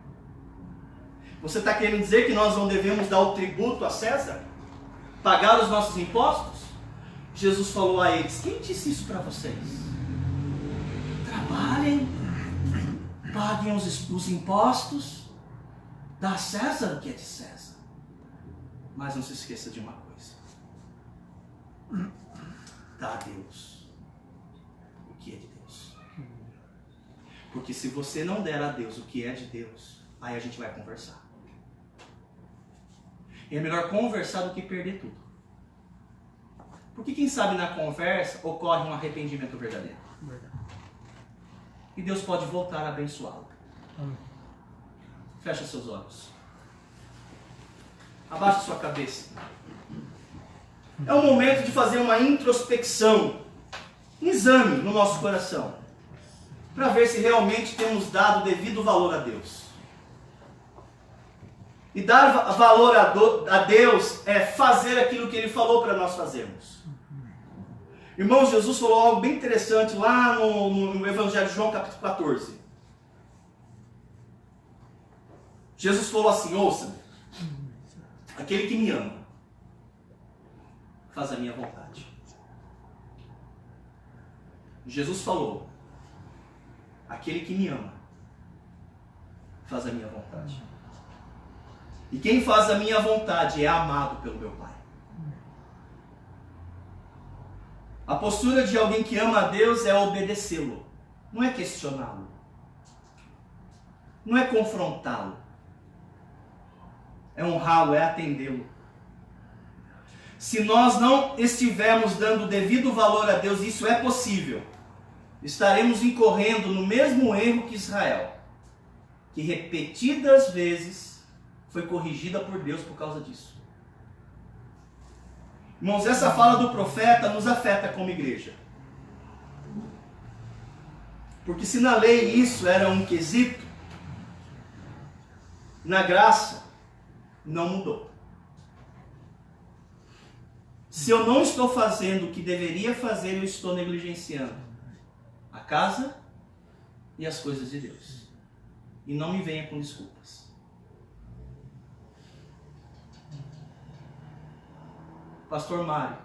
Você está querendo dizer que nós não devemos dar o tributo a César? Pagar os nossos impostos? Jesus falou a eles: quem disse isso para vocês? Trabalhem, paguem os impostos, dá a César o que é de César. Mas não se esqueça de uma coisa: dá a Deus o que é de Deus. Porque se você não der a Deus o que é de Deus, aí a gente vai conversar. E é melhor conversar do que perder tudo. Porque quem sabe na conversa ocorre um arrependimento verdadeiro. E Deus pode voltar a abençoá-lo. Fecha seus olhos. Abaixe sua cabeça. É o momento de fazer uma introspecção, um exame no nosso coração, para ver se realmente temos dado o devido valor a Deus. E dar valor a Deus é fazer aquilo que Ele falou para nós fazermos. Irmãos, Jesus falou algo bem interessante lá no Evangelho de João, capítulo 14. Jesus falou assim: ouça, aquele que me ama faz a minha vontade. Jesus falou: aquele que me ama faz a minha vontade. E quem faz a minha vontade é amado pelo meu Pai. A postura de alguém que ama a Deus é obedecê-lo, não é questioná-lo, não é confrontá-lo, é honrá-lo, é atendê-lo. Se nós não estivermos dando o devido valor a Deus, isso é possível, estaremos incorrendo no mesmo erro que Israel, que repetidas vezes foi corrigida por Deus por causa disso. Irmãos, essa fala do profeta nos afeta como igreja. Porque se na lei isso era um quesito, na graça não mudou. Se eu não estou fazendo o que deveria fazer, eu estou negligenciando a casa e as coisas de Deus. E não me venha com desculpas. Pastor Mário,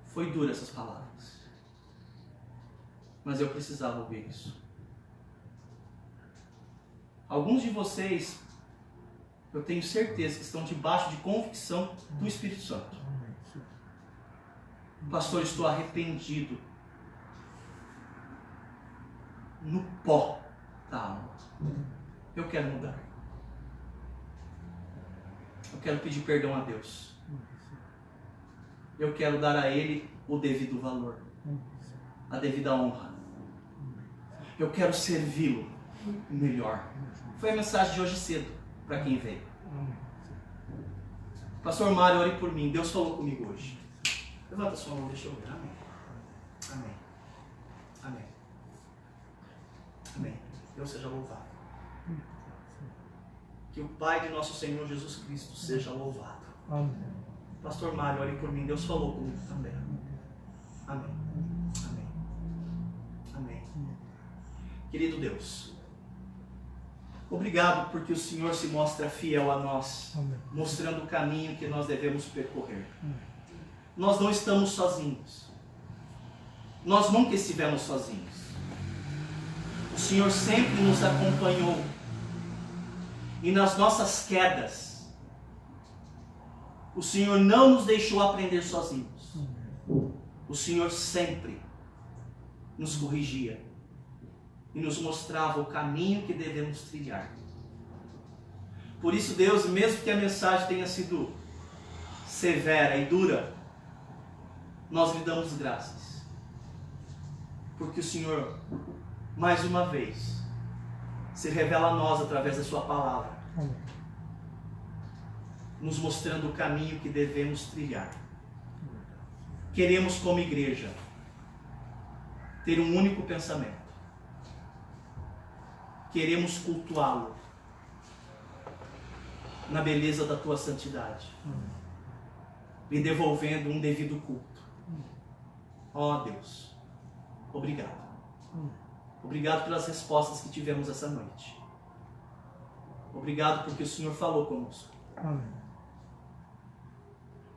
foi dura essas palavras, mas eu precisava ouvir isso. Alguns de vocês, eu tenho certeza que estão debaixo de convicção do Espírito Santo. Pastor, estou arrependido no pó da alma. Eu quero mudar. Eu quero pedir perdão a Deus. Eu quero dar a Ele o devido valor, a devida honra. Eu quero servi-lo melhor. Foi a mensagem de hoje cedo, para quem veio. Pastor Mário, ore por mim. Deus falou comigo hoje. Levanta sua mão, deixa eu ver. Amém. Amém. Amém. Amém. Deus seja louvado. Que o Pai de nosso Senhor Jesus Cristo seja louvado. Amém. Pastor Mário, ore por mim. Deus falou comigo também. Amém. Amém. Amém. Querido Deus, obrigado porque o Senhor se mostra fiel a nós, mostrando o caminho que nós devemos percorrer. Nós não estamos sozinhos. Nós nunca estivemos sozinhos. O Senhor sempre nos acompanhou. E nas nossas quedas, o Senhor não nos deixou aprender sozinhos. O Senhor sempre nos corrigia e nos mostrava o caminho que devemos trilhar. Por isso, Deus, mesmo que a mensagem tenha sido severa e dura, nós lhe damos graças. Porque o Senhor, mais uma vez, se revela a nós através da sua palavra. nos mostrando o caminho que devemos trilhar. Queremos, como igreja, ter um único pensamento. Queremos cultuá-lo na beleza da tua santidade, lhe devolvendo um devido culto. Ó Deus, obrigado. Obrigado pelas respostas que tivemos essa noite. Obrigado porque o Senhor falou conosco. Amém.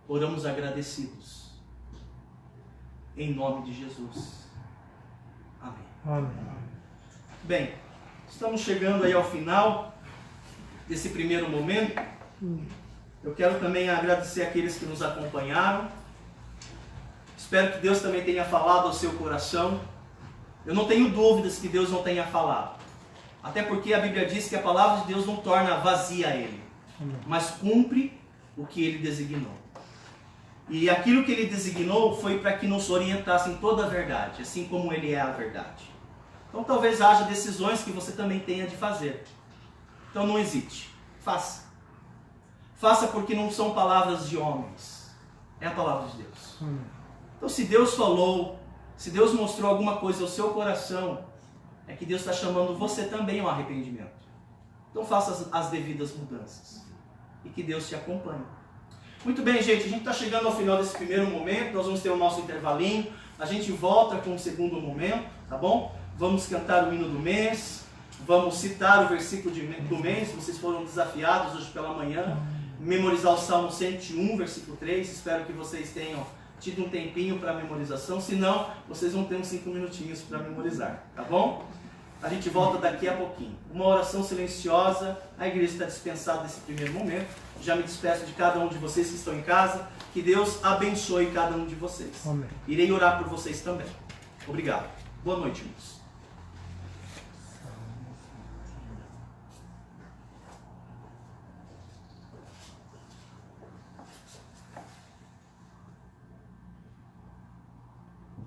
Oramos agradecidos. Em nome de Jesus. Amém. Amém. Bem, estamos chegando aí ao final desse primeiro momento. Eu quero também agradecer aqueles que nos acompanharam. Espero que Deus também tenha falado ao seu coração. Eu não tenho dúvidas que Deus não tenha falado. Até porque a Bíblia diz que a palavra de Deus não torna vazia a Ele, mas cumpre o que Ele designou. E aquilo que Ele designou foi para que nos orientasse em toda a verdade, assim como Ele é a verdade. Então talvez haja decisões que você também tenha de fazer. Então não hesite, faça. Faça porque não são palavras de homens, é a palavra de Deus. Então se Deus falou, se Deus mostrou alguma coisa ao seu coração, é que Deus está chamando você também ao arrependimento. Então faça as devidas mudanças. E que Deus te acompanhe. Muito bem, gente. A gente está chegando ao final desse primeiro momento. Nós vamos ter o nosso intervalinho. A gente volta com o segundo momento, tá bom? Vamos cantar o hino do mês. Vamos citar o versículo do mês. Vocês foram desafiados hoje pela manhã. Memorizar o Salmo 101, versículo 3. Espero que vocês tenham tido um tempinho para memorização, senão vocês vão ter uns 5 minutinhos para memorizar, tá bom? A gente volta daqui a pouquinho. Uma oração silenciosa, a igreja está dispensada nesse primeiro momento. Já me despeço de cada um de vocês que estão em casa, que Deus abençoe cada um de vocês. Amém. Irei orar por vocês também. Obrigado. Boa noite, irmãos.